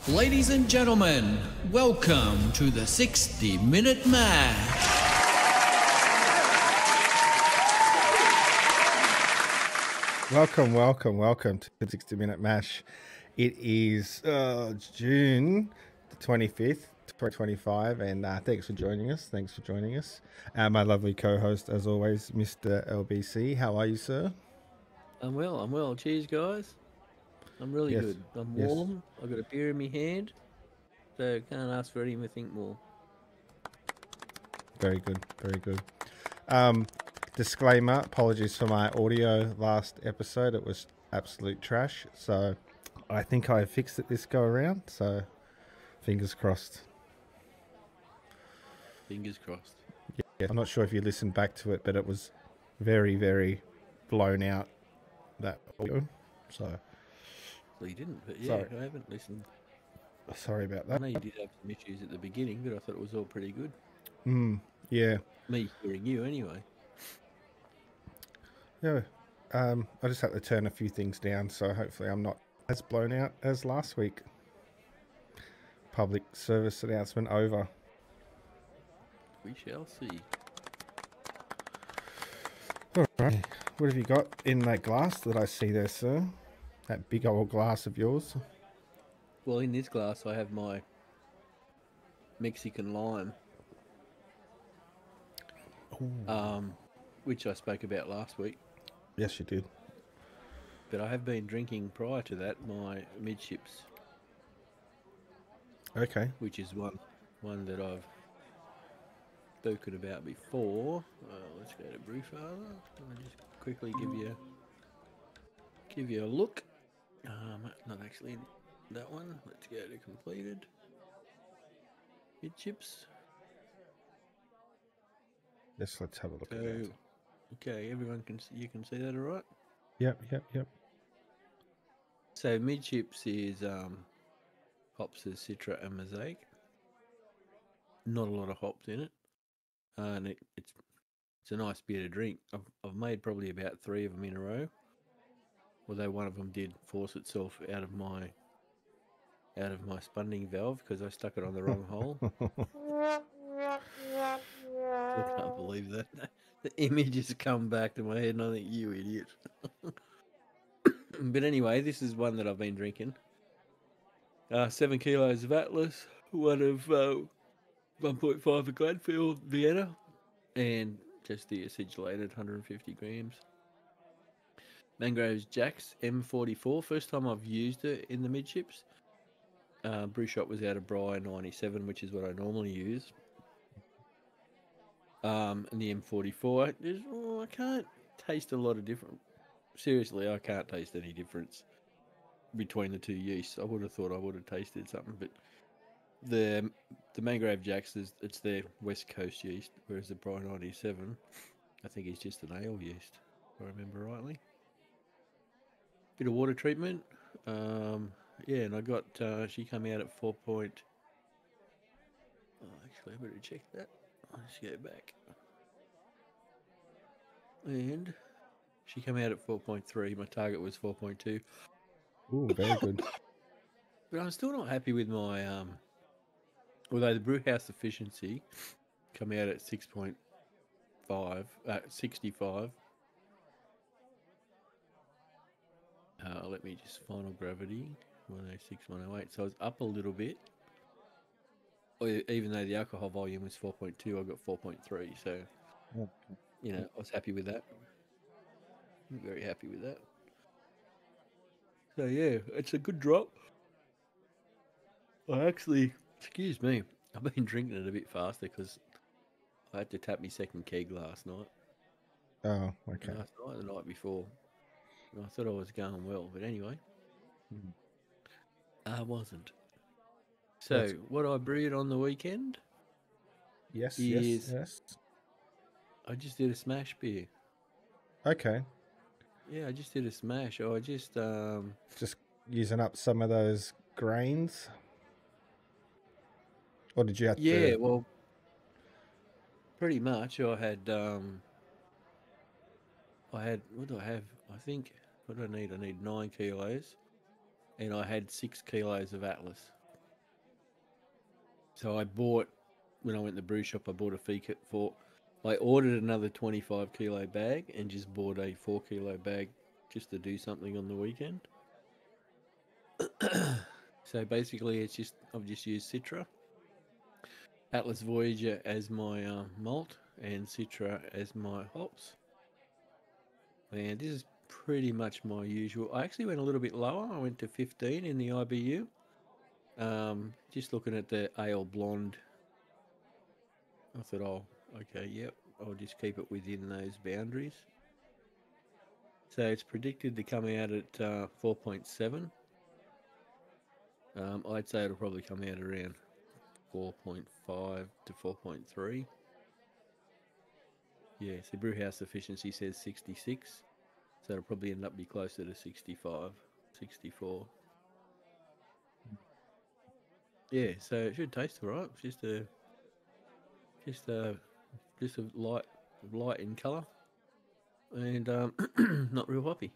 Ladies and gentlemen, welcome to the 60-Minute Match. Welcome to the 60-minute mash. It is June the 25th, 2025, and thanks for joining us. My lovely co-host, as always, Mr. LBC. How are you, sir? I'm well. Cheers, guys. I'm really Yes, good. I'm yes, warm. I've got a beer in my hand, so can't ask for anything more. very good, very good. Um, Disclaimer: apologies for my audio last episode. It was absolute trash. So I think I fixed it this go around. So fingers crossed. Fingers crossed. Yeah, I'm not sure if you listened back to it, but it was very, very blown out, that audio. So Well, you didn't, but yeah, sorry, I haven't listened. sorry about I that. know you did have some issues at the beginning, but I thought it was all pretty good. Yeah, Me hearing you, anyway. yeah. I just had to turn a few things down, so hopefully I'm not as blown out as last week. Public service announcement over. We shall see. All right, what have you got in that glass that I see there, sir? That big old glass of yours. Well, in this glass, I have my Mexican lime, um, which I spoke about last week. Yes, you did. But I have been drinking prior to that my midships, Okay. which is one that I've spoken about before. Let's go to Brewfather. I'll just quickly give you a look. Not actually that one. Let's go to completed mid chips. Yes, let's have a look at that. So okay, everyone you can see that, all right? Yep. So mid chips is hops as Citra and Mosaic. Not a lot of hops in it, and it's a nice beer to drink. I've made probably about 3 of them in a row, although one of them did force itself out of my spunding valve because I stuck it on the wrong hole. I can't believe that. The image has come back to my head, and I think, you idiot. But anyway, this is one that I've been drinking. 7 kilos of Atlas, one of 1.5 of Gladfield Vienna, and just the acidulated 150 grams. Mangroves Jack's M44, first time I've used it in the midships. Brew shop was out of Bry 97, which is what I normally use. And the M44, I can't taste a lot of different. Seriously, I can't taste any difference between the two yeasts. I would have thought I would have tasted something, but the Mangrove Jacks it's their West Coast yeast, whereas the Bry 97, I think is just an ale yeast, if I remember rightly. Bit of water treatment, yeah, and I got she came out at 4 point. Oh, actually, I better check that. I'll just go back. And she came out at 4.3. My target was 4.2. Ooh, very good. But I'm still not happy with my although the brew house efficiency come out at 6.5, 65. Let me just final gravity 106, 108. So it's up a little bit. Even though the alcohol volume was 4.2, I got 4.3. So I was happy with that. I'm very happy with that. So yeah, it's a good drop. I actually, excuse me, I've been drinking it a bit faster because I had to tap my second keg last night. Oh, okay. Last night, the night before. And I thought I was going well, but anyway, I wasn't. That's So what I brewed on the weekend yes. is I just did a smash beer. Okay. Yeah, I just did a smash. I just Just using up some of those grains, or did you have yeah, to? well, pretty much. I had what do I have? I think what do I need? I need 9 kilos, and I had 6 kilos of Atlas. So I bought when I went to the brew shop. I bought a fee kit for. I ordered another 25 kilo bag and just bought a 4 kilo bag just to do something on the weekend. So basically, I've just used Citra, Atlas Voyager as my malt, and Citra as my hops. And this is pretty much my usual. I actually went a little bit lower. I went to 15 in the IBU. Just looking at the ale blonde, I thought, oh, okay, yep, I'll just keep it within those boundaries. So it's predicted to come out at 4.7. I'd say it'll probably come out around 4.5 to 4.3. Yeah, so brewhouse efficiency says 66. So it'll probably end up be closer to 65, 64. Yeah, so it should taste all right. Just a light in colour, and not real hoppy.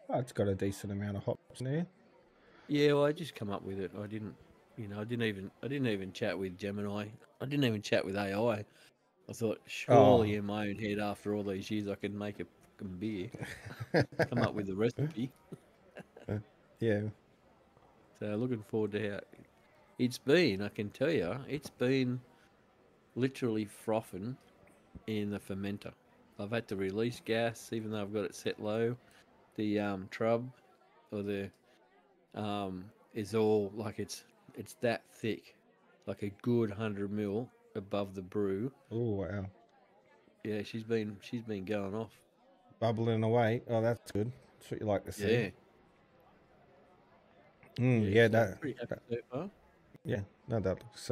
Oh, it's got a decent amount of hops in there. Yeah, well, I just come up with it. I didn't even chat with Gemini. I didn't even chat with AI. I thought, surely in my own head, after all these years, I can make a fucking beer. Come up with a recipe. Yeah. So looking forward to how it's been. I can tell you, it's been literally frothing in the fermenter. I've had to release gas, even though I've got it set low. The trub or the is all like it's that thick, like a good 100 mil above the brew. Oh wow. Yeah, she's been going off, Bubbling away. Oh, that's good. That's what you like to see. Yeah. Yeah, So pretty happy so far. yeah, no, that looks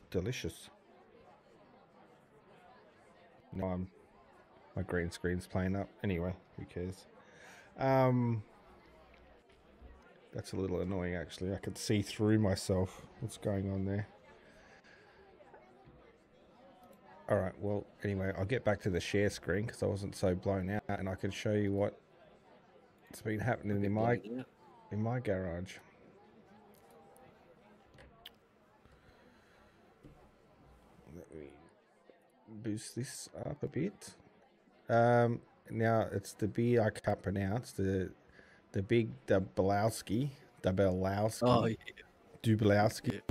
delicious. No, my green screen's playing up. Anyway, who cares? That's a little annoying actually. I could see through myself. What's going on there? All right. Well, anyway, I'll get back to the share screen because I wasn't so blown out, and I can show you what's been happening in my garage. Let me boost this up a bit. Now it's the beer I can't pronounce. The big Dablowski. Oh yeah, Dublowski.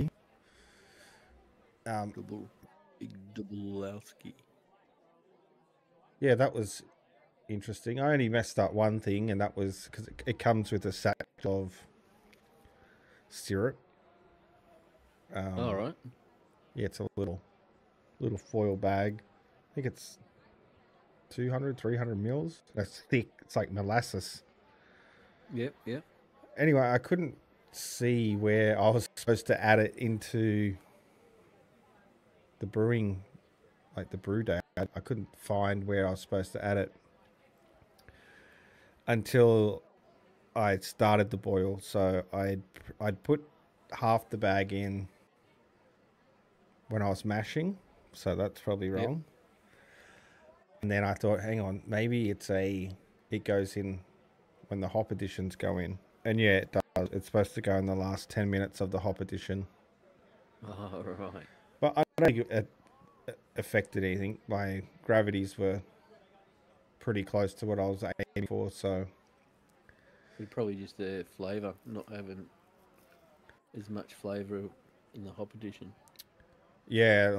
Big Dublowski. Yeah, that was interesting. I only messed up one thing, and that was because it comes with a sack of syrup. All right. Yeah, it's a little foil bag. I think it's 200, 300 mils. That's thick. It's like molasses. Yep. Anyway, I couldn't see where I was supposed to add it into the brewing, like the brew day. I couldn't find where I was supposed to add it until I started the boil. So I'd put half the bag in when I was mashing, so that's probably wrong. And then I thought, hang on, maybe it goes in when the hop additions go in. And yeah, it does. It's supposed to go in the last 10 minutes of the hop addition. Oh, right. But I don't think it affected anything. My gravities were pretty close to what I was aiming for, so... It's probably just the flavour, not having as much flavour in the hop addition. Yeah,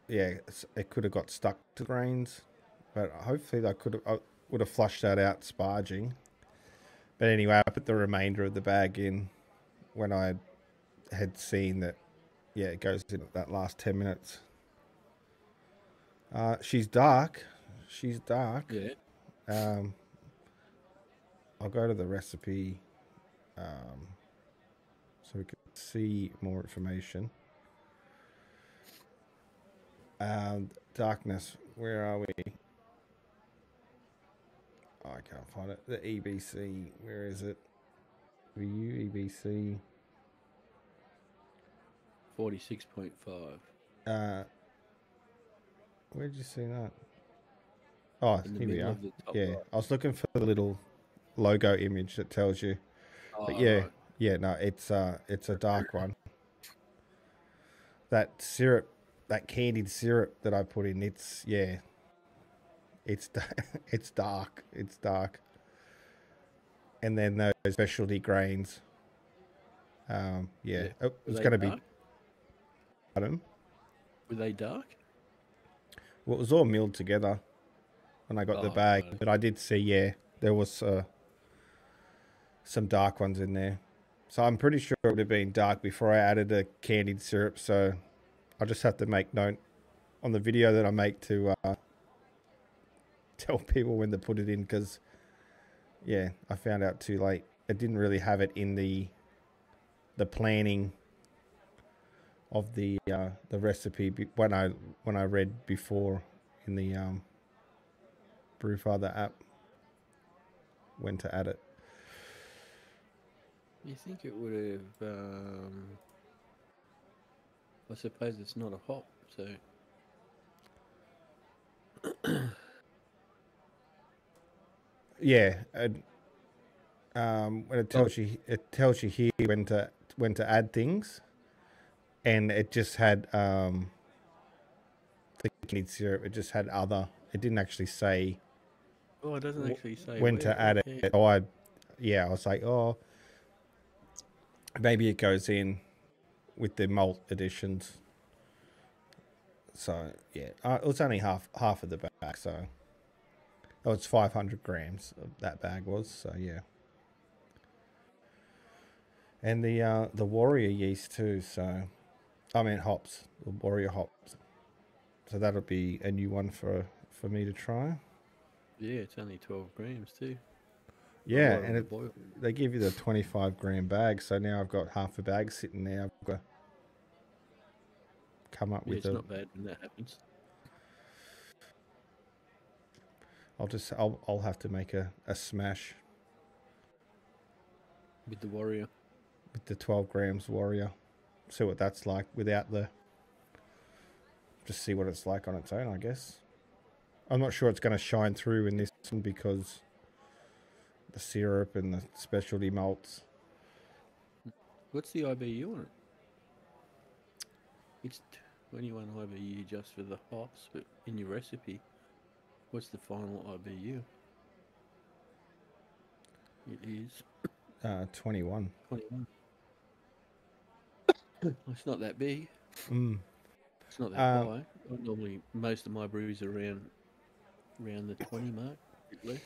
it could have got stuck to grains, but hopefully I would have flushed that out sparging. But anyway, I put the remainder of the bag in when I had seen that, yeah, it goes in that last 10 minutes. She's dark. Yeah. I'll go to the recipe so we can see more information. Darkness, where are we? Oh, I can't find it. The EBC, where is it? VU EBC 46.5. Where did you see that? Oh, here we are. Yeah, right. I was looking for the little logo image that tells you. Oh, but yeah, right. Yeah, no, it's a dark one. That syrup, that candied syrup that I put in, it's It's it's dark. It's dark. And then those specialty grains. Yeah. Oh, Were it's they going to be. dark? Pardon? Were they dark? Well, it was all milled together when I got the Oh, bag, right. but I did see, yeah, there was some dark ones in there. So I'm pretty sure it would have been dark before I added the candied syrup. So I'll just have to make note on the video that I make to tell people when to put it in, because, yeah, I found out too late. It didn't really have it in the planning of the recipe when I read before in the Brewfather app when to add it. You think it would have? I suppose it's not a hop, so Yeah, when it oh, tells you here when to add things, and it just had the candied syrup. It just had other. It didn't actually say it doesn't actually say when where. to add Okay. it. So I was like, oh, maybe it goes in with the malt additions. So yeah, it was only half of the bag. So it's 500 grams of that bag was. So yeah, and the warrior yeast too. So I mean hops, the warrior hops. So that'll be a new one for me to try. Yeah, it's only 12 grams too. Yeah, Right on and the boil. they give you the 25-gram bag. So now I've got half a bag sitting there. I've got to come up Yeah, with it's not bad when that happens. I'll have to make a smash With the warrior. with the 12 grams warrior. See what that's like without the. Just see what it's like on its own, I guess. I'm not sure it's going to shine through in this one because the syrup and the specialty malts. What's the IBU on it? It's 21 IBU just for the hops, but in your recipe, what's the final IBU? It is 21. 21. It's not that big. Mm. It's not that high. Normally, most of my brews are around the 20 mark, a bit less.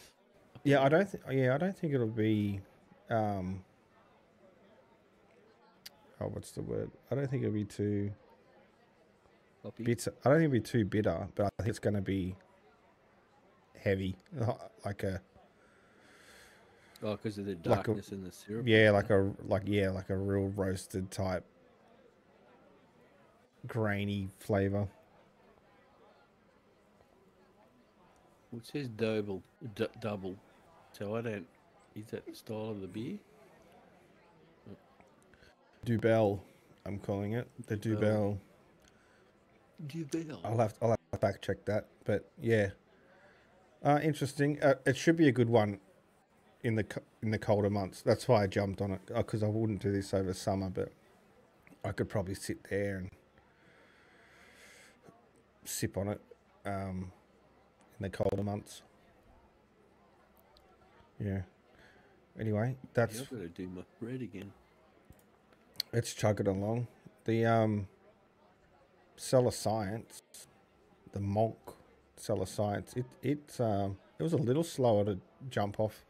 Yeah, I don't think it'll be. What's the word? I don't think it'll be too Hoppy. bitter. I don't think it'll be too bitter, but I think it's going to be heavy, like a. Oh, because of the darkness in the syrup. Yeah, like a real roasted type, grainy flavor. Well, it says double. So I don't. Is that the style of the beer? Dubel, I'm calling it the Dubel. Dubel. I'll have to back check that, but yeah, interesting. It should be a good one in the colder months. That's why I jumped on it, because I wouldn't do this over summer, but I could probably sit there and sip on it in the colder months. Yeah. Anyway, that's. I've got to do my bread again. Let's chug it along. The Cellar Science, the Monk Cellar Science. It was a little slower to jump off.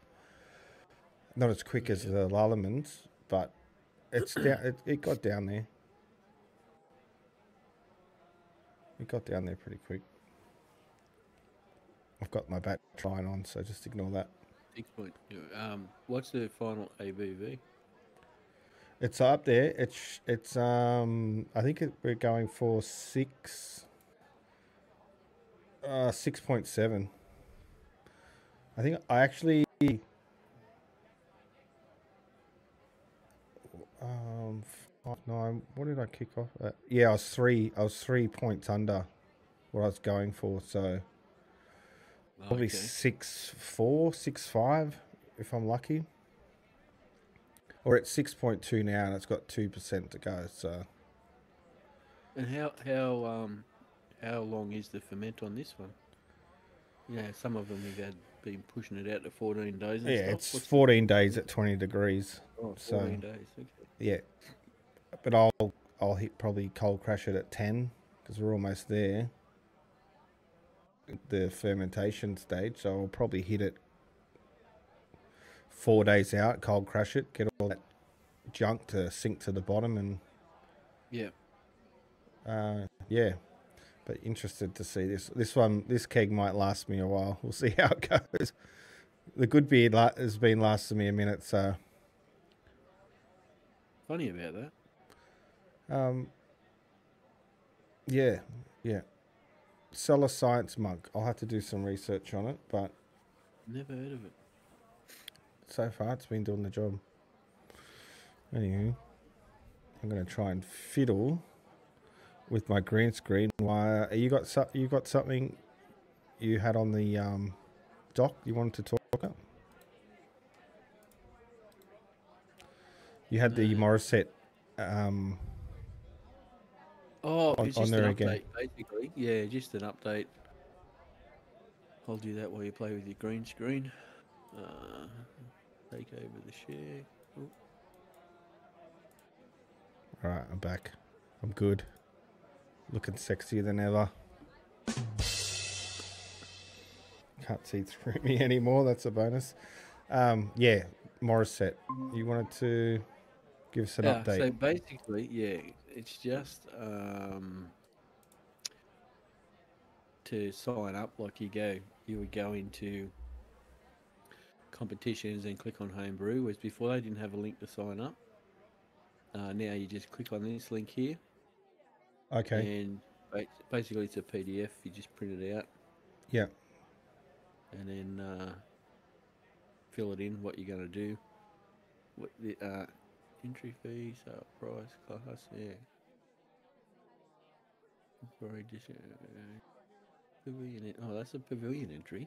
Not as quick as the Lallemand, but it's down. It got down there. It got down there pretty quick. I've got my bat trying on, so just ignore that. 6 point. What's the final ABV? It's up there. It's I think we're going for 6.7. I think I actually um 5.9. What did I kick off at? Yeah, I was 3 points under what I was going for, so probably 6.4, 6.5 if I'm lucky. Or it's 6.2 now, and it's got 2% to go. So. And how long is the ferment on this one? Yeah, some of them have been pushing it out to 14 days and Yeah, stuff. it's What's 14 days at 20 degrees. Oh, So 14 days. Okay. yeah, but I'll hit probably cold crash it at 10 because we're almost there. The fermentation stage, so I'll probably hit it 4 days out, cold crash it, get all that junk to sink to the bottom, and Yeah. yeah. But interested to see this keg might last me a while. We'll see how it goes. The good beer has been lasting me a minute, so Funny about that. yeah, yeah. Cellar Science mug. I'll have to do some research on it, but Never heard of it. so far it's been doing the job. Anywho, I'm gonna try and fiddle with my green screen. Why you got something you had on the doc you wanted to talk about? You had the Morissette Oh, it's on just there an again. update, basically. Yeah, just an update. I'll do that while you play with your green screen. Take over the share. Ooh. All right, I'm back. I'm good. Looking sexier than ever. Can't see through me anymore. That's a bonus. Yeah, Morissette. You wanted to give us an update. So basically, yeah, it's just to sign up. Like you would go into competitions and click on home brew. Whereas before they didn't have a link to sign up. Now you just click on this link here, Okay. and basically it's a PDF. You just print it out. Yeah. And then fill it in what you're going to do. What the entry fee, sale price, class, yeah. Very pavilion. Oh, that's a pavilion entry.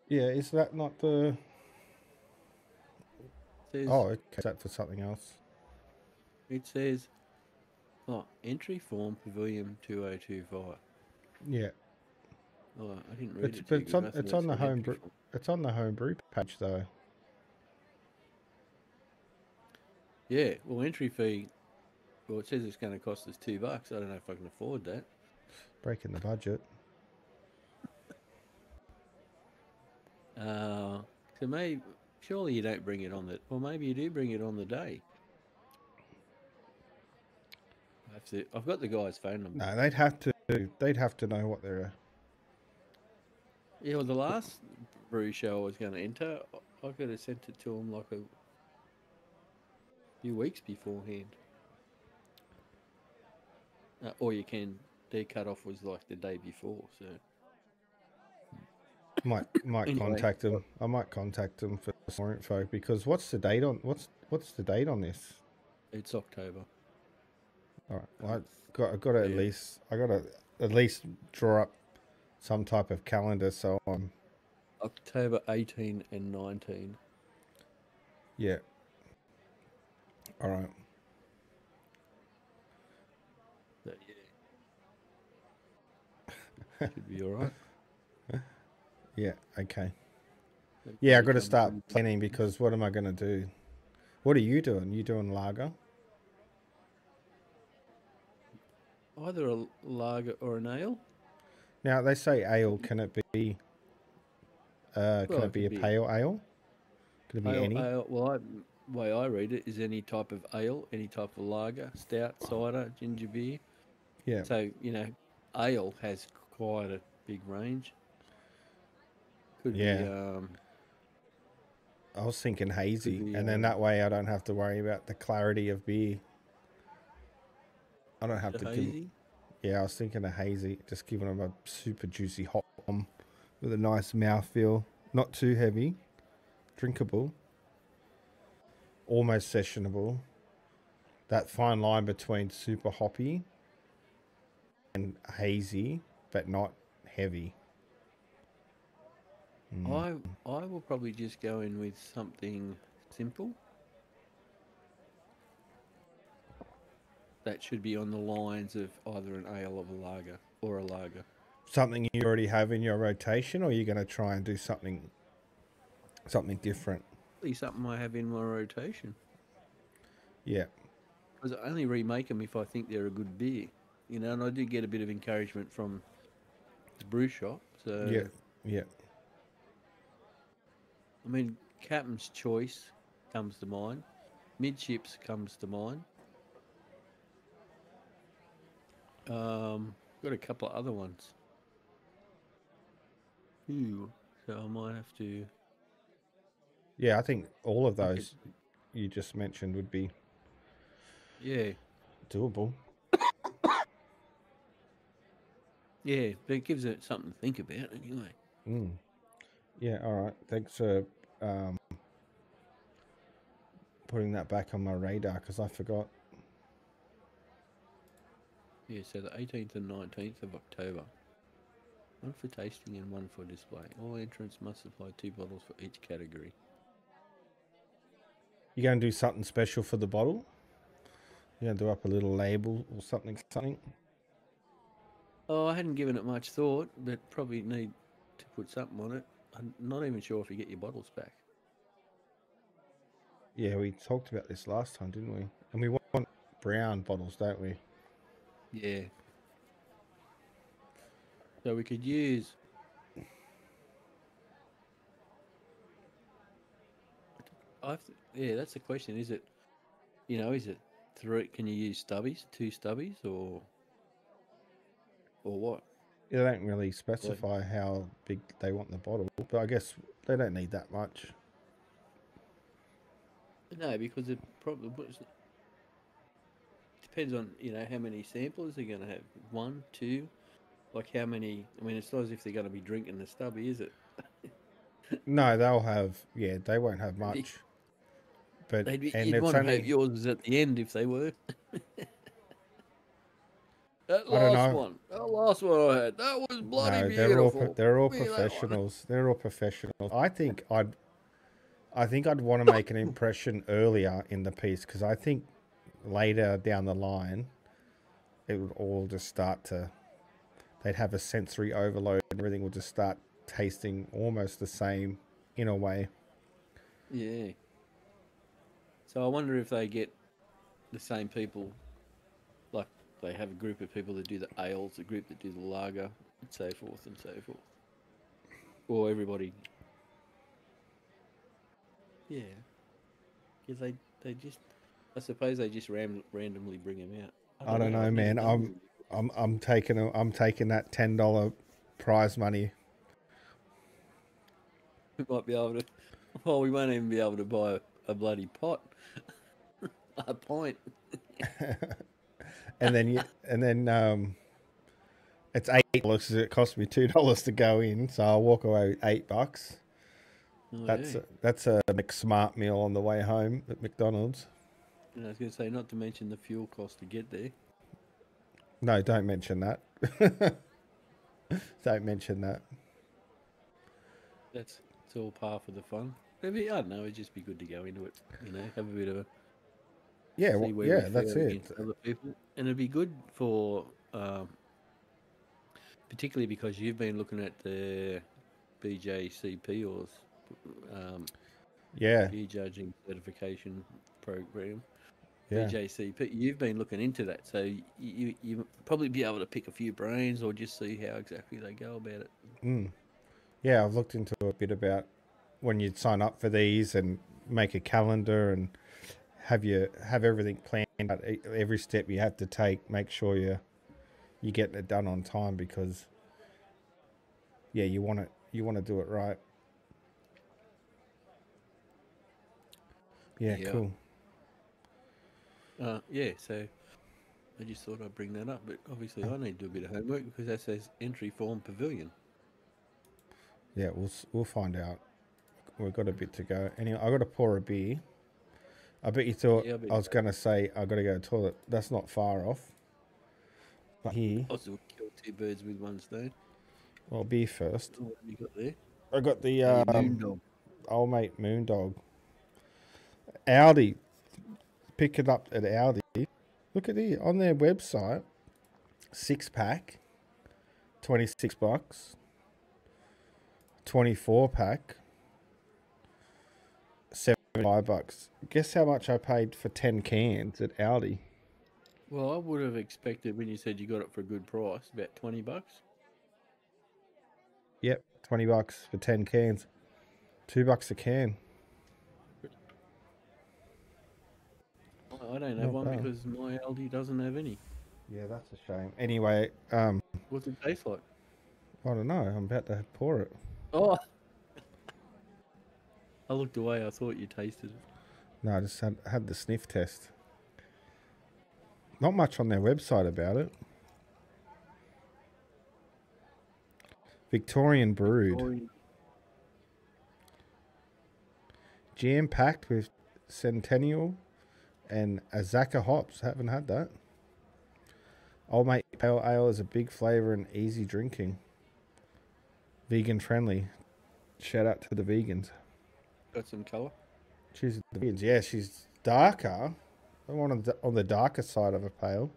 Yeah, is that not the... Says, Oh, okay. Is that for something else? it says, entry form pavilion 2025. Yeah. Oh, I didn't read it. But it's on the home brew. It's on the home brew page though. Yeah, well, entry fee. Well, it says it's going to cost us $2. I don't know if I can afford that. Breaking the budget. So maybe, surely you don't bring it on or maybe you do bring it on the day. I've got the guy's phone number. No, they'd have to know what they're... Yeah, well, the last brew show I was going to enter, I could have sent it to him like a few weeks beforehand. Or you can, their cut-off was like the day before, so... Might Anyway. contact them. I might contact them for some more info because what's the date on the date on this? It's October. All right. Well, I got to at least draw up some type of calendar so I'm... October 18 and 19. Yeah. All right. So, yeah. Should be all right. Yeah, okay. Yeah, I've got to start planning because what am I going to do? What are you doing? You doing lager? Either a lager or an ale. Now, they say ale. Can it be a pale ale? Can it be any? Ale, well, the way I read it is any type of ale, any type of lager, stout, cider, ginger beer. Yeah. So, ale has quite a big range. Could be... I was thinking hazy, and then that way I don't have to worry about the clarity of beer. I don't have to hazy? Yeah, I was thinking a hazy, just giving them a super juicy hop with a nice mouthfeel. Not too heavy, drinkable, almost sessionable. That fine line between super hoppy and hazy, but not heavy. I will probably just go in with something simple. that should be on the lines of either an ale of a lager or a lager. Something you already have in your rotation, or are you going to try and do something different? Probably something I have in my rotation. Yeah. Because I only remake them if I think they're a good beer, you know. And I do get a bit of encouragement from the brew shop. So Yeah. Yeah. I mean, Captain's Choice comes to mind. Midships comes to mind. Got a couple of other ones. Ooh, so I might have to. Yeah, I think all of Look at, those you just mentioned would be yeah, doable. yeah, but it gives it something to think about anyway. Mm. Yeah, all right. Thanks for um, putting that back on my radar because I forgot. Yeah, so the 18th and 19th of October. One for tasting and one for display. All entrants must supply 2 bottles for each category. You going to do something special for the bottle? You going to do up a little label or something? Oh, I hadn't given it much thought, but probably need to put something on it. I'm not even sure if you get your bottles back. Yeah, we talked about this last time, didn't we? And we want brown bottles, don't we? Yeah. So we could use. Yeah, that's the question. Is it, is it 3? Can you use stubbies, 2 stubbies, or what? They don't really specify how big they want the bottle, but I guess they don't need that much. No, because it probably depends on how many samplers they're going to have. 1, 2, like how many? I mean, it's not as if they're going to be drinking the stubby, is it? No, they'll have. Yeah, they won't have much. But and You'd it's want to hope only. yours is at the end if they were. That I don't last know. one, I had, that was bloody No, beautiful. they're all Give me that one. professionals. They're all professionals. I think I'd want to make an impression earlier in the piece because I think later down the line, it would all just start to. They'd have a sensory overload and everything would just start tasting almost the same in a way. Yeah. So I wonder if they get the same people, like they have a group of people that do the ales, a group that do the lager, and so forth and so forth. Or everybody. Yeah. Because they just, I suppose they just randomly bring them out. I don't know, I've never man. done I'm taking that $10 prize money. We might be able to. Well, we won't even be able to buy a bloody pot. A pint. And then it's $8. It cost me $2 to go in, so I'll walk away with $8. Oh, That's a McSmart meal on the way home at McDonald's. And I was going to say, not to mention the fuel cost to get there. No, don't mention that. Don't mention that. It's all par for the fun. Maybe, I don't know. It'd just be good to go into it. Have a bit of a Yeah, see where we that's fare it. against other people, and it'd be good for, particularly because you've been looking at the BJCP or Yeah, beer judging certification program. yeah. BJCP. You've been looking into that, so you probably be able to pick a few brains or just see how exactly they go about it. Yeah, I've looked into a bit about when you'd sign up for these and make a calendar and have everything planned out. Every step you have to take, make sure you're getting it done on time because you want to do it right. Yeah, cool. So I just thought I'd bring that up, but obviously I need to do a bit of homework because that says entry form pavilion. Yeah, we'll find out. We've got a bit to go. Anyway, I got to pour a beer. I bet you thought I was going to say I got to go to the toilet. That's not far off. But here, Also kill 2 birds with 1 stone. well, beer first. What have you got there? I got the Moondog. old mate Moondog. Aldi. Pick it up at Aldi. Look at on their website, 6-pack, $26, 24-pack, $75. Guess how much I paid for 10 cans at Aldi? Well, I would have expected when you said you got it for a good price, about $20. Yep, $20 for 10 cans. $2 a can. I don't have Not one bad. because my Aldi doesn't have any. Yeah, that's a shame. Anyway, What's it taste like? I don't know. I'm about to pour it. Oh, I looked away. I thought you tasted it. No, I just had the sniff test. Not much on their website about it. Victorian brewed. Jam-packed with Centennial and Azaka hops. Haven't had that. Old Mate Pale Ale is a big flavour and easy drinking. Vegan friendly. Shout out to the vegans. Got some colour. She's the vegans. Yeah, she's darker. I want on the darker side of a pale.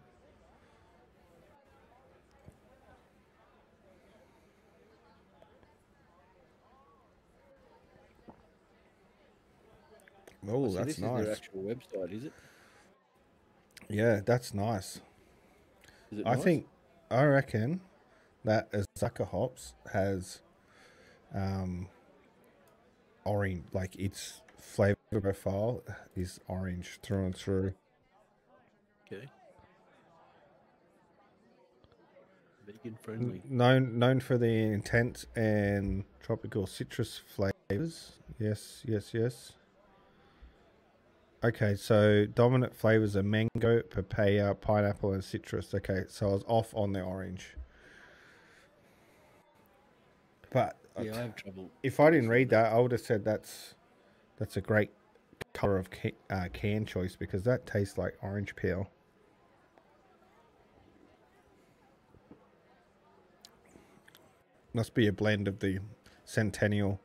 Oh, So that's this nice. is their actual website, is it? Yeah, that's nice. Is it nice? I reckon that Azaka hops has orange, like its flavor profile is orange through and through. Okay. Vegan friendly. Known for the intense and tropical citrus flavors. Yes, yes, yes. Okay, so dominant flavors are mango, papaya, pineapple, and citrus. Okay, so I was off on the orange. But Yeah, I have trouble. if I didn't read that, I would have said that's a great color of can choice because that tastes like orange peel. Must be a blend of the Centennial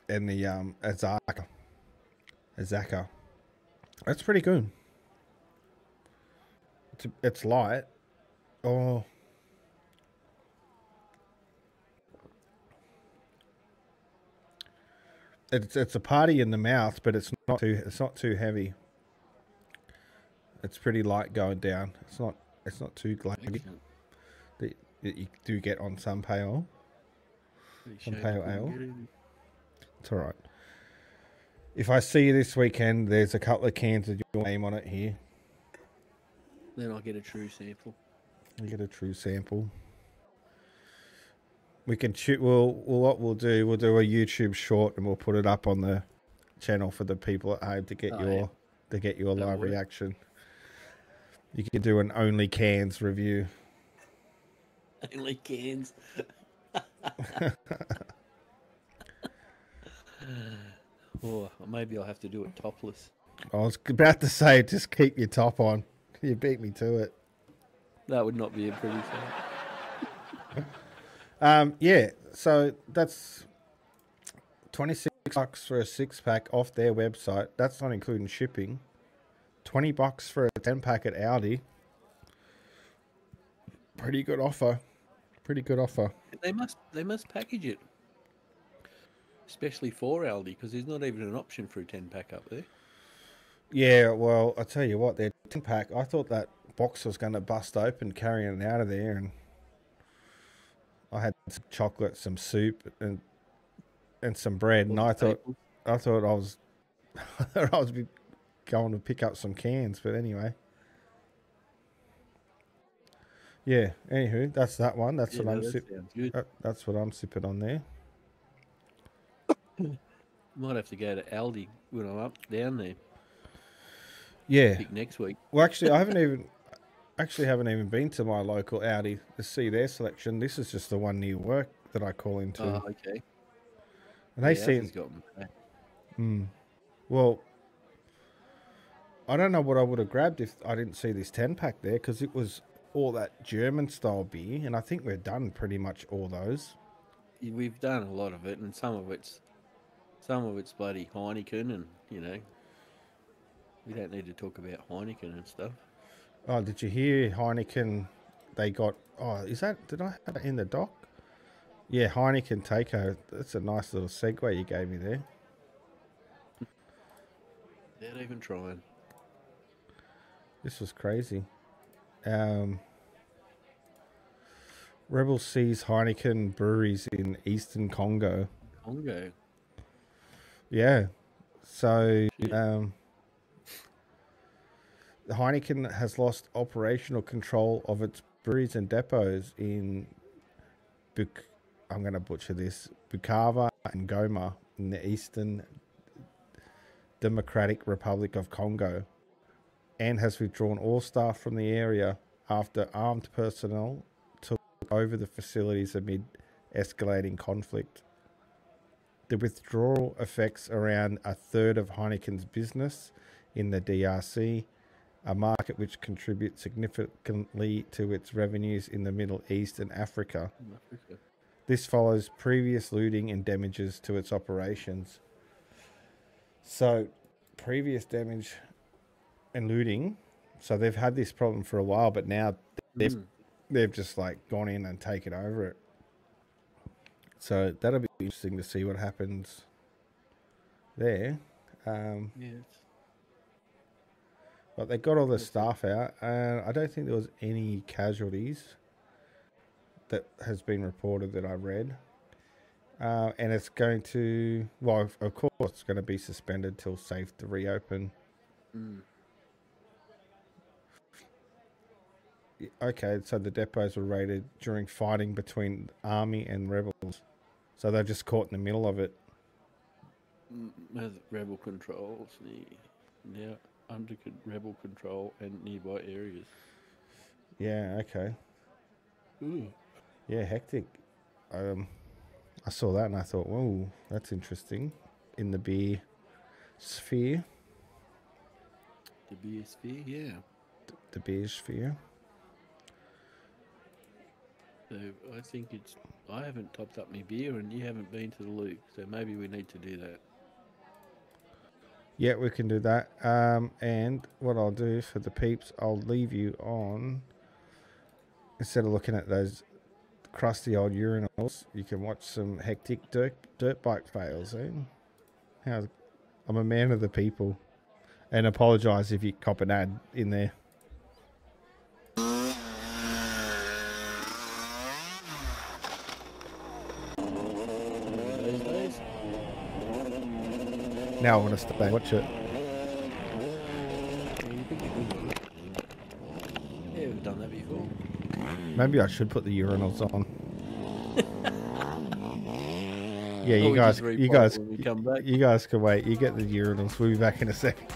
and the Azaka. That's pretty good. It's light. Oh. It's a party in the mouth, but it's not too heavy. It's pretty light going down. It's not too glaggy that you do get on some pale ale. It's all right. If I see you this weekend, there's a couple of cans with your name on it here. Then I'll get a true sample. You get a true sample. We can shoot. What we'll do a YouTube short and we'll put it up on the channel for the people at home to get your live reaction. You can do an only cans review. Only cans. Or maybe I'll have to do it topless. I was about to say, just keep your top on. You beat me to it. That would not be a pretty sight. Yeah, so that's $26 for a 6-pack off their website. That's not including shipping. $20 for a 10-pack at Aldi. Pretty good offer. They must package it, especially for Aldi, because there's not even an option for a 10-pack up there. Yeah, well, I tell you what, their 10-pack, I thought that box was going to bust open carrying it out of there, and I had some chocolate, some soup, and some bread, and I thought I was going to pick up some cans, but anyway. Yeah. Anywho, that's that one. That's what I'm sipping. That's what I'm sipping on there. Might have to go to Aldi when I'm down there. Yeah. Next week. Well, actually, I haven't even been to my local Aldi to see their selection. This is just the one near work that I call into. Oh, okay. And they seem. Well, I don't know what I would have grabbed if I didn't see this 10-pack there, because it was all that German style beer, and I think we've done pretty much all those. We've done a lot of it, and some of it's bloody Heineken, and We don't need to talk about Heineken and stuff. Oh, did you hear Heineken? They got. Oh, is that? Did I have that in the doc? Yeah, Heineken takeover. That's a nice little segue you gave me there. Without even trying. This was crazy. Rebel sees Heineken breweries in eastern Congo. Congo. Yeah. So, Shit. Heineken has lost operational control of its breweries and depots in I'm going to butcher this, Bukavu and Goma in the Eastern Democratic Republic of Congo, and has withdrawn all staff from the area after armed personnel took over the facilities amid escalating conflict. The withdrawal affects around a third of Heineken's business in the DRC, a market which contributes significantly to its revenues in the Middle East and Africa. This follows previous looting and damages to its operations. So, previous damage and looting. So they've had this problem for a while, but now they've just like gone in and taken over it. So that'll be interesting to see what happens there. But they got all the staff out, and I don't think there was any casualties that has been reported that I read. And it's going to, well, of course, it's going to be suspended till safe to reopen. Okay, so the depots were raided during fighting between army and rebels. So they're just caught in the middle of it. Rebel controls now under rebel control and nearby areas. Yeah, okay. Ooh. Yeah, hectic. I saw that and I thought, whoa, that's interesting. In the beer sphere. The beer sphere, yeah. The beer sphere. So I think I haven't topped up my beer and you haven't been to the Luke, so maybe we need to do that. Yeah, we can do that. And what I'll do for the peeps, I'll leave you on, instead of looking at those crusty old urinals, you can watch some hectic dirt bike fails. I'm a man of the people. And apologise if you cop an ad in there. Now I want to stay and watch it. Yeah, we've done that before. Maybe I should put the urinals on. Yeah, Or you we guys, just replay you it guys, when we come back. you guys can wait. You get the urinals. We'll be back in a second.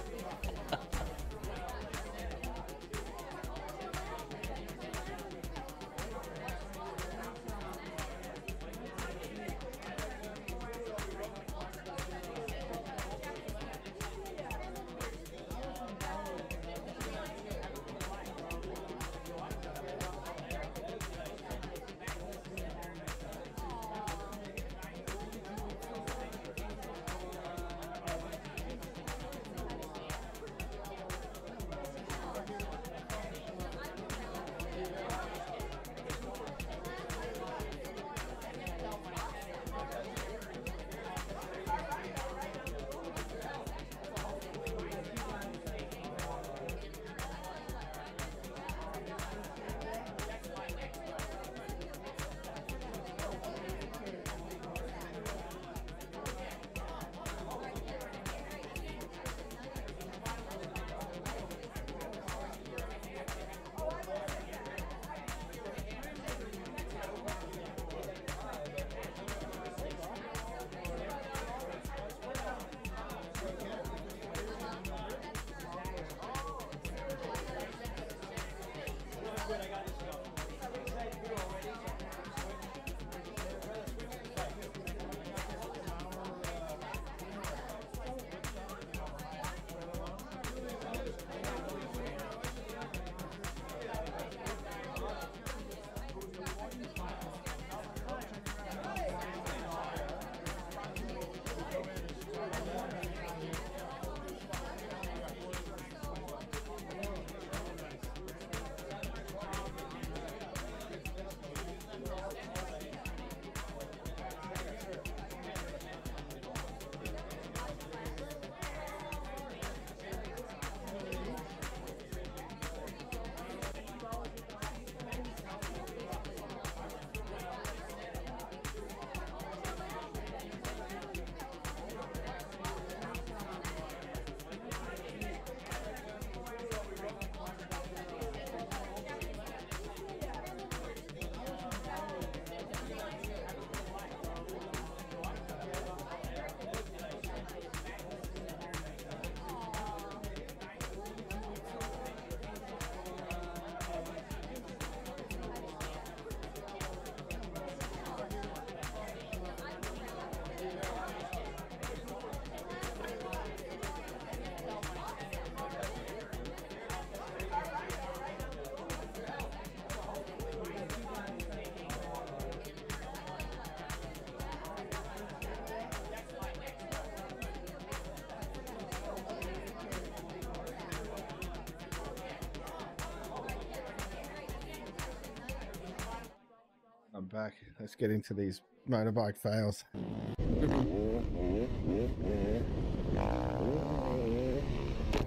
back. Let's get into these motorbike fails.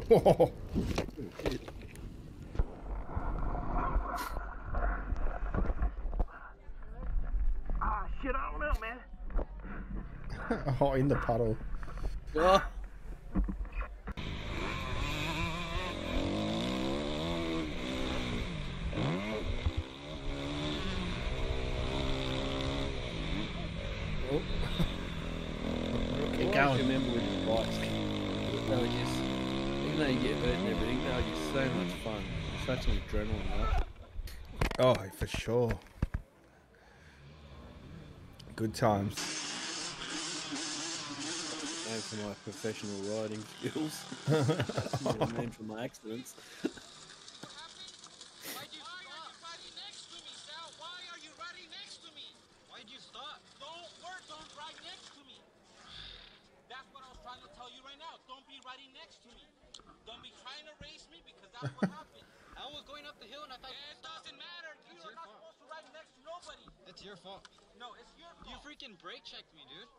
Oh. Shit, I don't know, man. Oh, in the puddle. Oh. Oh. Keep I going. remember with the bikes, they were just, even though you get hurt and everything, they were just so much fun. Such an adrenaline rush. Oh, for sure. Good times. Known for my professional riding skills. Known for my accidents. Don't be trying to race me because that's what happened. I was going up the hill and I thought it doesn't matter. You are not supposed to ride next to nobody. It's your fault. No, it's your fault. You freaking brake checked me, dude.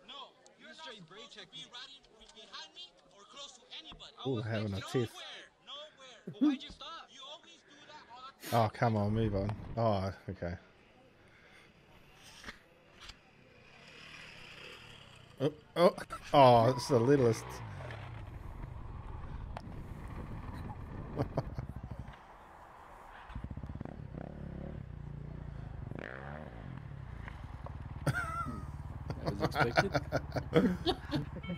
No, you're straight brake checked me. Be riding behind me or close to anybody. Oh, having a tiff. Nowhere. But why'd you stop? You always do that all the Oh, time. come on, move on. Oh, okay. Oh, it's the littlest. That was expected.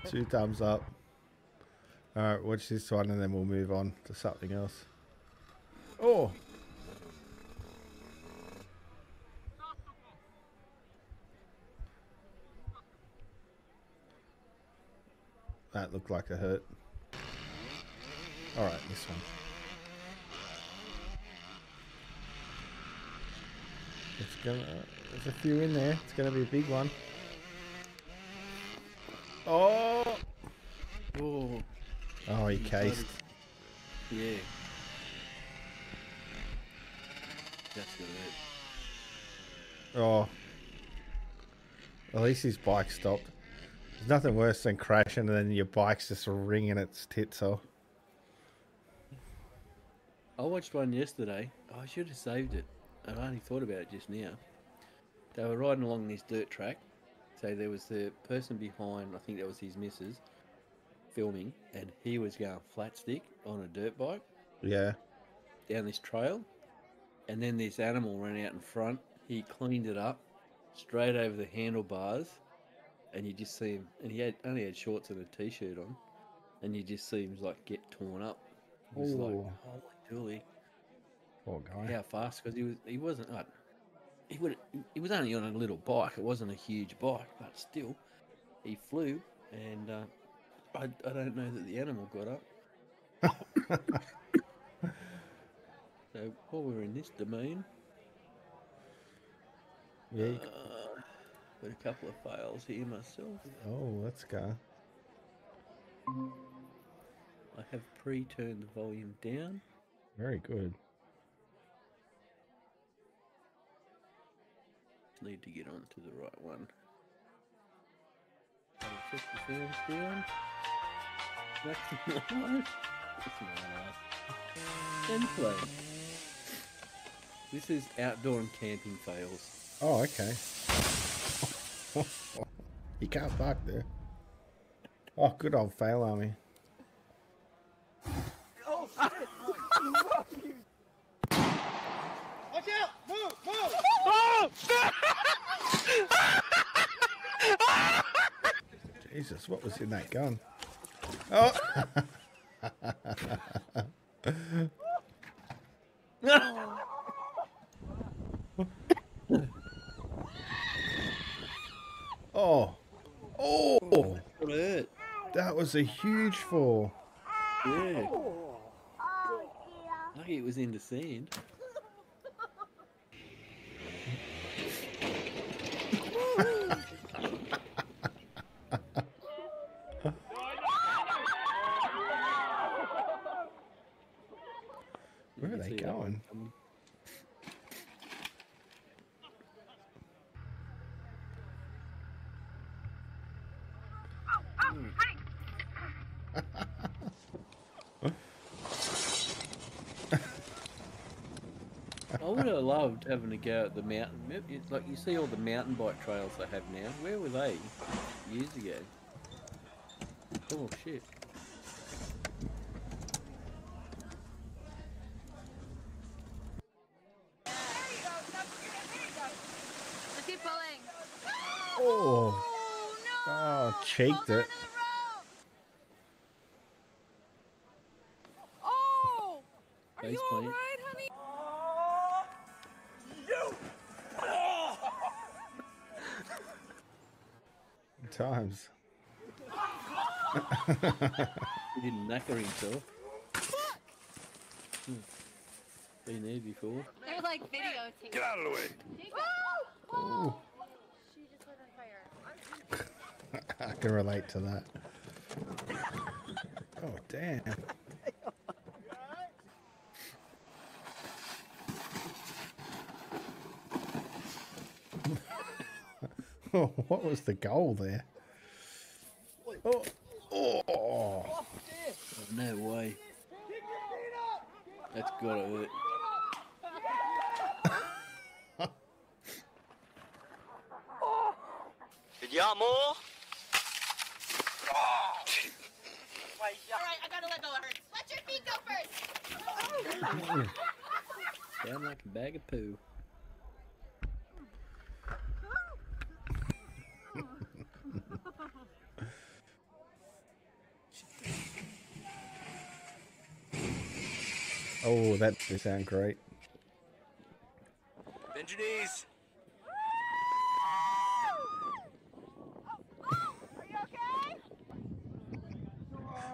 2 thumbs up. Alright, watch this one and then we'll move on to something else. Oh! That looked like a hurt. Alright, this one. There's a few in there. It's gonna be a big one. Oh! Oh, Oh, he cased. yeah. That's good. Oh. At least his bike stopped. There's nothing worse than crashing and then your bike's just ringing its tits off. I watched one yesterday. I should have saved it. I only thought about it just now. They were riding along this dirt track. So there was the person behind, I think that was his missus, filming, and he was going flat stick on a dirt bike Yeah. down this trail. And then this animal ran out in front. He cleaned it up straight over the handlebars. And you just see him, and he only had shorts and a t-shirt on. And you just see him like get torn up. It was like, Ooh. holy dooly. Poor guy. How fast? Because he wasn't. He was only on a little bike. It wasn't a huge bike, but still, he flew, and I don't know that the animal got up. So while we're in this domain, Yeah. got a couple of fails here myself. Oh, let's go. I have pre-turned the volume down. Very good. Need to get on to the right one. I'll set the sounds down. Maximize. And play. This is outdoor and camping fails. Oh, okay. You can't park there. Oh, good old fail army. Oh, shit. Watch out! Move! Move! Oh! Jesus, what was in that gun? Oh! Oh! Oh! Got hurt. That was a huge fall. Yeah. Lucky it was in the sand. Where are they going? I would have loved having a go at the mountain. It's like you see all the mountain bike trails they have now. Where were they years ago? Oh shit! Let's keep pulling. Oh, No! oh, cheeked Hold it. on to the rope. Oh! Are Face you all plant. right, honey? Times. He didn't knacker himself. Been there before. They're like videotaping. Get out of the way. Ooh. She just lit on fire. I can relate to that. Oh, damn. Oh, what was the goal there? Oh, oh. Oh, no way. That's gotta hurt. You got more? Alright, I gotta let go. It hurts. Let your feet go first. Sound like a bag of poo. Oh, that does sound great. Bend your knees. Are you okay?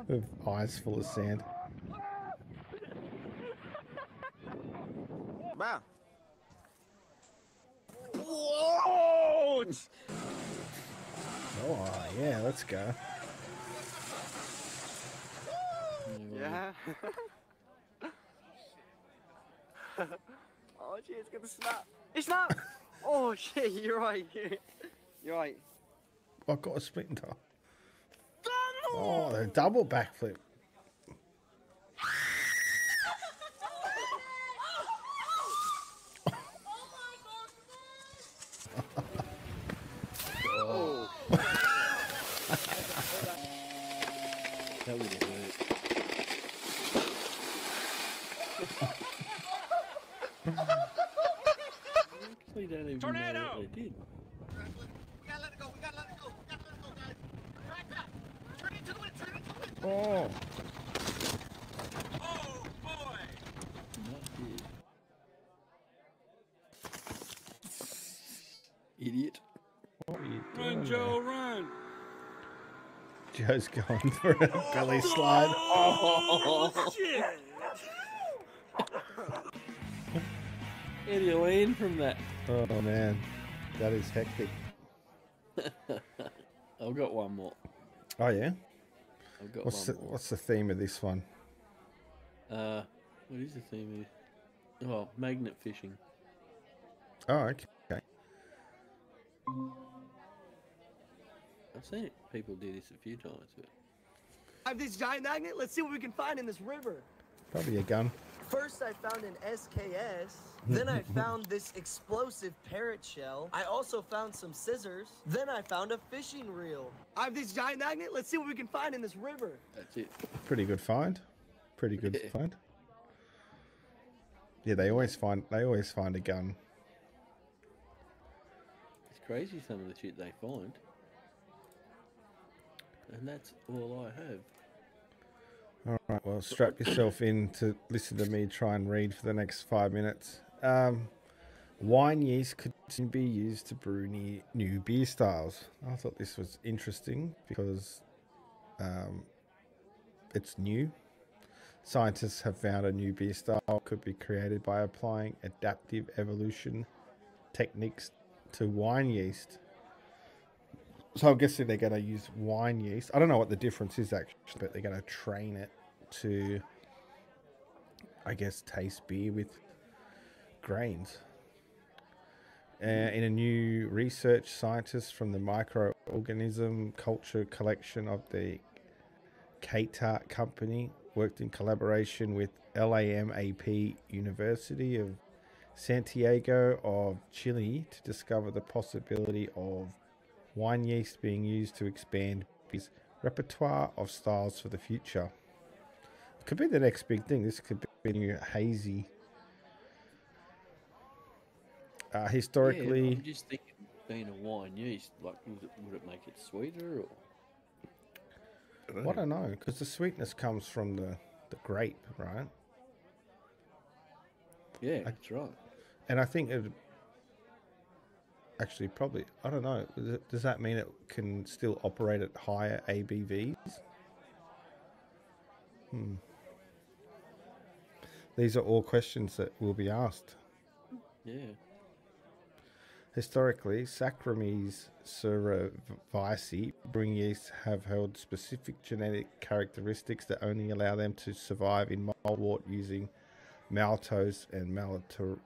With eyes full of sand. Wow. Whoa! Oh, yeah, let's go. Yeah. Oh shit, it's gonna snap. It snapped! Oh shit, you're right. You're right. I've got a splinter. Oh, the double backflip. Oh. That would have hurt. Actually, don't even know what they did. We gotta let it go, we gotta let it go, we gotta let it go, guys. Back up. Turn it to the wind, turn it to the wind. Oh, Oh boy! Not good. Idiot. what are you doing? Run, Joe, run! Joe's going for a belly slide. Oh shit! How do you land from that? Oh, man. That is hectic. I've got one more. Oh, yeah? I've got What's one more. what's the theme of this one? What is the theme of this? Oh, magnet fishing. Oh, okay. I've seen people do this a few times, but I have this giant magnet. Let's see what we can find in this river. Probably a gun. First, I found an SKS. Then I found this explosive parrot shell. I also found some scissors. Then I found a fishing reel. I have this giant magnet. Let's see what we can find in this river. that's it. Pretty good find. Pretty good Yeah. find. Yeah, they always find a gun. It's crazy some of the shit they find. And that's all I have. All right, well, strap yourself in to listen to me try and read for the next 5 minutes. Wine yeast could be used to brew new beer styles. I thought this was interesting because it's new. Scientists have found a new beer style could be created by applying adaptive evolution techniques to wine yeast. So I'm guessing they're going to use wine yeast. I don't know what the difference is actually, but they're going to train it to, I guess, taste beer with grains. In a new research, scientists from the microorganism culture collection of the Qatar company worked in collaboration with LAMAP University of Santiago of Chile to discover the possibility of wine yeast being used to expand his repertoire of styles for the future. It could be the next big thing. This could be a new hazy. Yeah, Historically, I'm just thinking, being a wine yeast, like, would it make it sweeter or? I don't know, because the sweetness comes from the grape, right? Yeah, that's right. And I think it actually probably, I don't know, does that mean it can still operate at higher ABVs? These are all questions that will be asked. Yeah. Historically, Saccharomyces cerevisiae brewing yeasts have held specific genetic characteristics that only allow them to survive in mildwort using maltose and maltose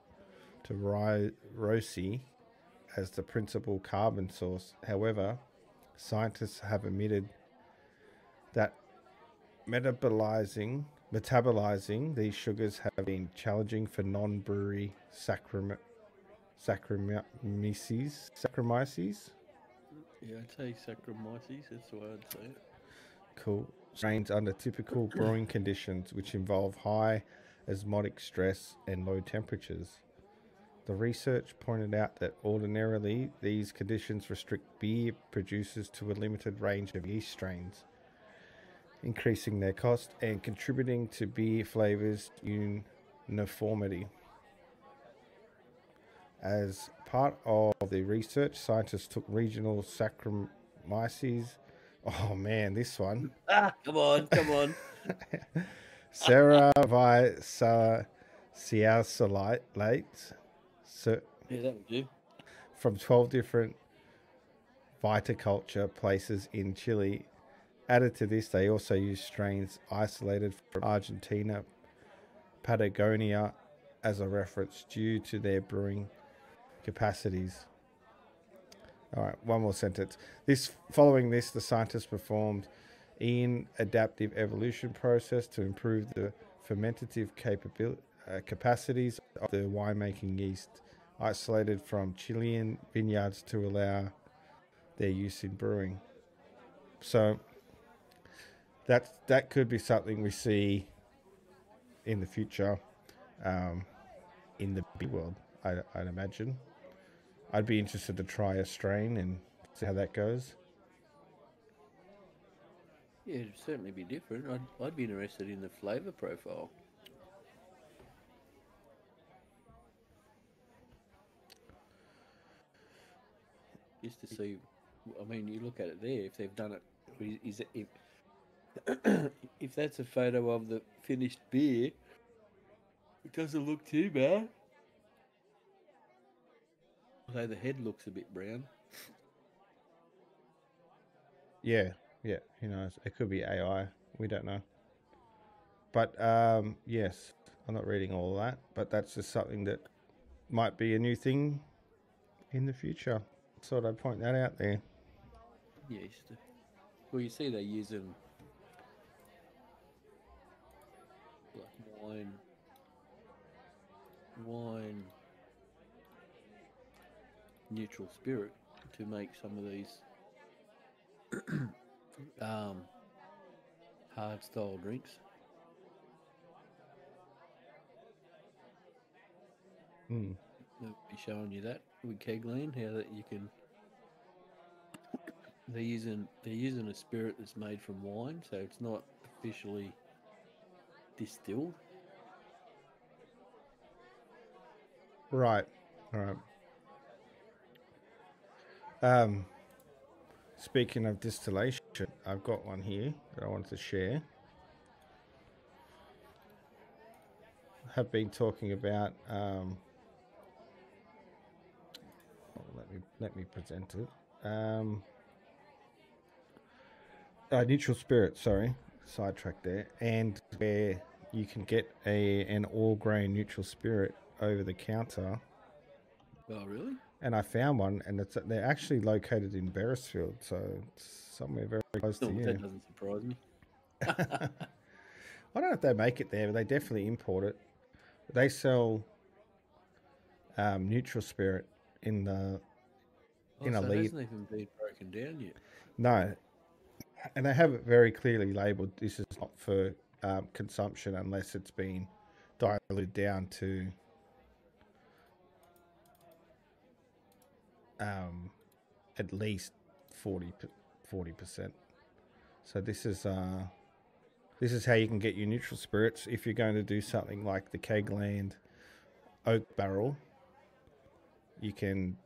as the principal carbon source. However, scientists have admitted that metabolizing these sugars have been challenging for non-brewery Saccharomyces. Yeah, I'd say Saccharomyces, that's the way I'd say it. Cool. Strains under typical brewing conditions, which involve high osmotic stress and low temperatures. The research pointed out that ordinarily these conditions restrict beer producers to a limited range of yeast strains, increasing their cost and contributing to beer flavors uniformity. As part of the research, scientists took regional Saccharomyces. Oh man, this one. Come on. Cerevisiae Yeah, that would do. from 12 different viticulture places in Chile. Added to this, they also used strains isolated from Argentina, Patagonia as a reference due to their brewing capacities. All right, one more sentence. Following this, the scientists performed an adaptive evolution process to improve the fermentative capacities of the winemaking yeast, isolated from Chilean vineyards to allow their use in brewing. So that could be something we see in the future, in the beer world. I'd imagine. I'd be interested to try a strain and see how that goes. Yeah, it'd certainly be different. I'd be interested in the flavour profile. Just to see, I mean, you look at it there, if they've done it, is it, if that's a photo of the finished beer, it doesn't look too bad. Although the head looks a bit brown. Yeah, who knows? It could be AI. We don't know. But yes, I'm not reading all of that, but that's just something that might be a new thing in the future. Thought I'd point that out there. Yeah, well, you see they're using like wine neutral spirit to make some of these hard style drinks. They'll be showing you that with Kegline, how that you can. They're using a spirit that's made from wine, so it's not officially distilled. Right. All right. Speaking of distillation, I've got one here that I wanted to share. I have been talking about. Let me present it. Neutral spirit. Sorry, sidetrack there. And where you can get an all grain neutral spirit over the counter. Oh, really? And I found one, and they're actually located in Beresfield, so it's somewhere very close to you. That doesn't surprise me. I don't know if they make it there, but they definitely import it. They sell neutral spirit in the Oh, in a so it lead. hasn't even been broken down yet. No, and they have it very clearly labelled. This is not for consumption unless it's been diluted down to at least 40%. So this is how you can get your neutral spirits if you're going to do something like the Kegland Oak Barrel. You can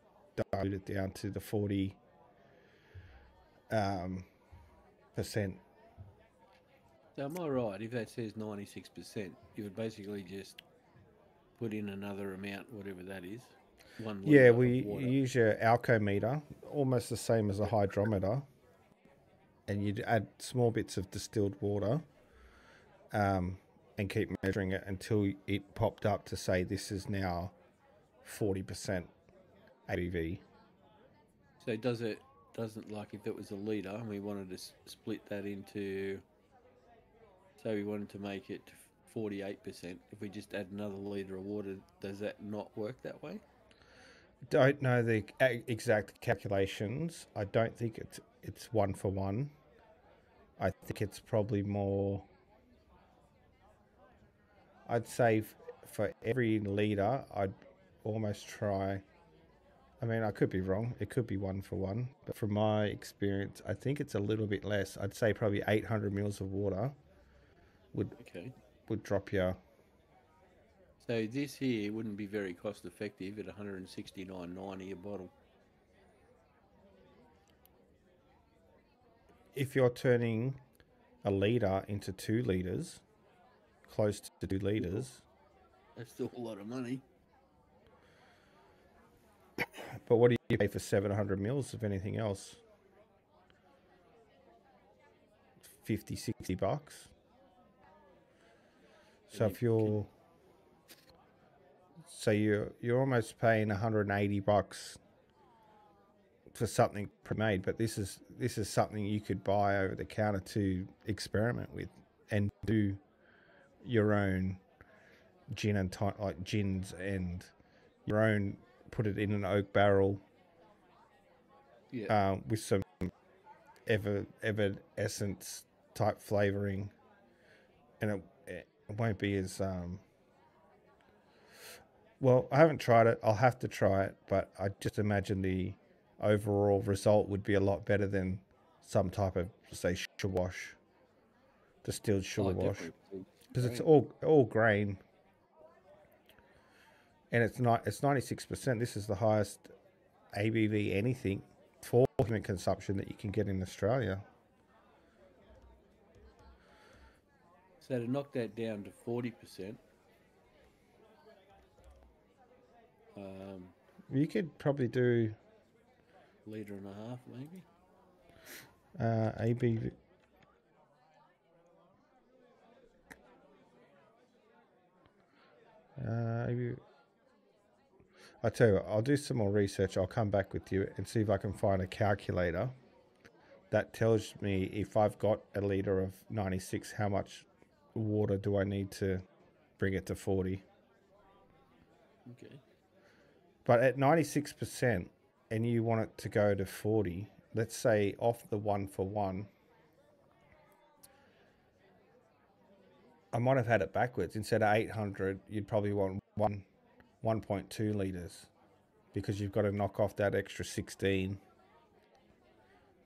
dilute it down to the 40 percent. So am I right? If that says 96%, you would basically just put in another amount, whatever that is. 1 litre Yeah, of we water. use your alcometer, almost the same as a hydrometer, and you'd add small bits of distilled water, and keep measuring it until it popped up to say this is now 40% ABV. So doesn't like if it was a litre and we wanted to split that into, so we wanted to make it 48%, if we just add another litre of water, does that not work that way? Don't know the exact calculations. I don't think it's 1 for 1. I think it's probably more. I'd say for every litre, I'd almost try. I mean, I could be wrong. It could be 1 for 1, but from my experience, I think it's a little bit less. I'd say probably 800 mils of water would drop you. So this here wouldn't be very cost effective at $169.90 a bottle. If you're turning a litre into 2 litres, close to 2 litres. That's still a lot of money. But what do you pay for 700 mils of anything else? 50, 60 bucks. So if you're almost paying 180 bucks for something pre-made, but this is something you could buy over the counter to experiment with and do your own gin and like gins and your own, put it in an oak barrel, with some essence type flavoring, and it won't be as well. I haven't tried it. I'll have to try it, but I just imagine the overall result would be a lot better than some type of, say, sugar wash, distilled sugar wash, because it's all grain, and it's 96%. This is the highest ABV anything for human consumption that you can get in Australia. So to knock that down to 40%, you could probably do litre and a half, maybe. ABV. I tell you what, I'll do some more research. I'll come back with you and see if I can find a calculator that tells me if I've got a litre of 96, how much water do I need to bring it to 40. Okay. But at 96%, and you want it to go to 40, let's say off the 1 for 1, I might have had it backwards. Instead of 800, you'd probably want 1.2 litres, because you've got to knock off that extra 16.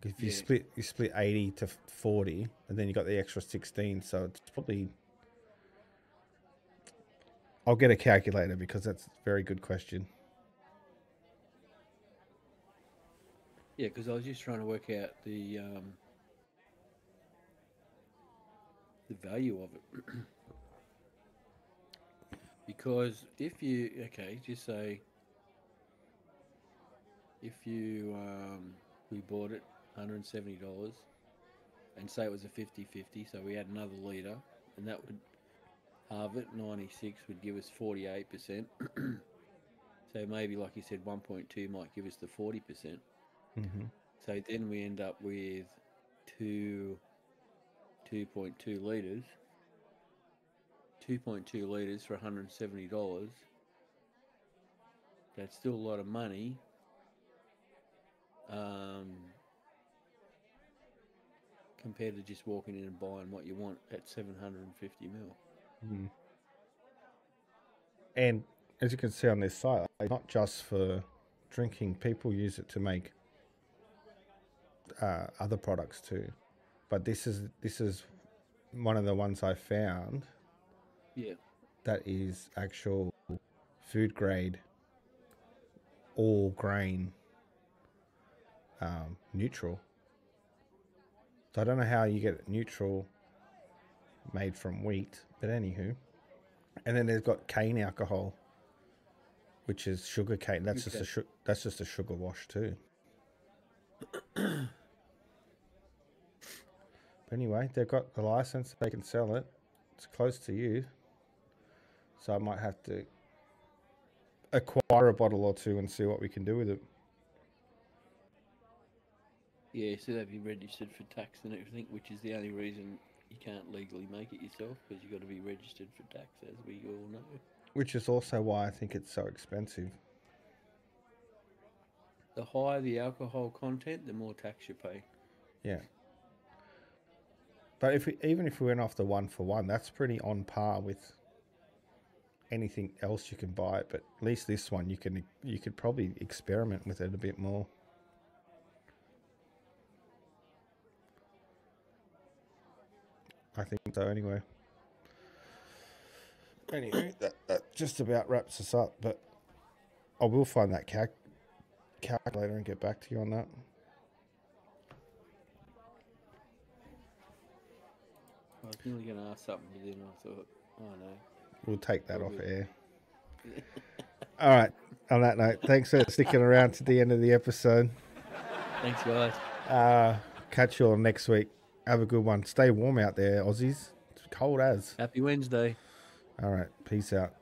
If you split 80 to 40, and then you got the extra 16, so it's probably. I'll get a calculator because that's a very good question. Yeah, because I was just trying to work out the value of it. Because if you, just say, if you, we bought it $170, and say it was a 50-50, so we had another litre, and that would halve it, 96 would give us 48%. So maybe, like you said, 1.2 might give us the 40%. Mm-hmm. So then we end up with 2.2 litres. 2.2 litres for $170. That's still a lot of money. Compared to just walking in and buying what you want at 750 mil. And as you can see on this site, not just for drinking, people use it to make other products too. But this is one of the ones I found. Yeah. That is actual food grade, all grain, neutral. So I don't know how you get it neutral made from wheat, but anywho. And then they've got cane alcohol, which is sugar cane. That's just a sugar wash too. But anyway, they've got the license; they can sell it. It's close to you, so I might have to acquire a bottle or two and see what we can do with it. Yeah, so they'd be registered for tax and everything, which is the only reason you can't legally make it yourself, because you've got to be registered for tax, as we all know. Which is also why I think it's so expensive. The higher the alcohol content, the more tax you pay. Yeah. But even if we went off the 1-for-1, that's pretty on par with anything else you can buy. But at least this one, you could probably experiment with it a bit more. I think so anyway. Anyway, that just about wraps us up. But I will find that calculator and get back to you on that. I was nearly going to ask something, but then I thought, oh no. We'll take that off air. All right. On that note, thanks for sticking around to the end of the episode. Thanks, guys. Catch you all next week. Have a good one. Stay warm out there, Aussies. It's cold as. Happy Wednesday. All right. Peace out.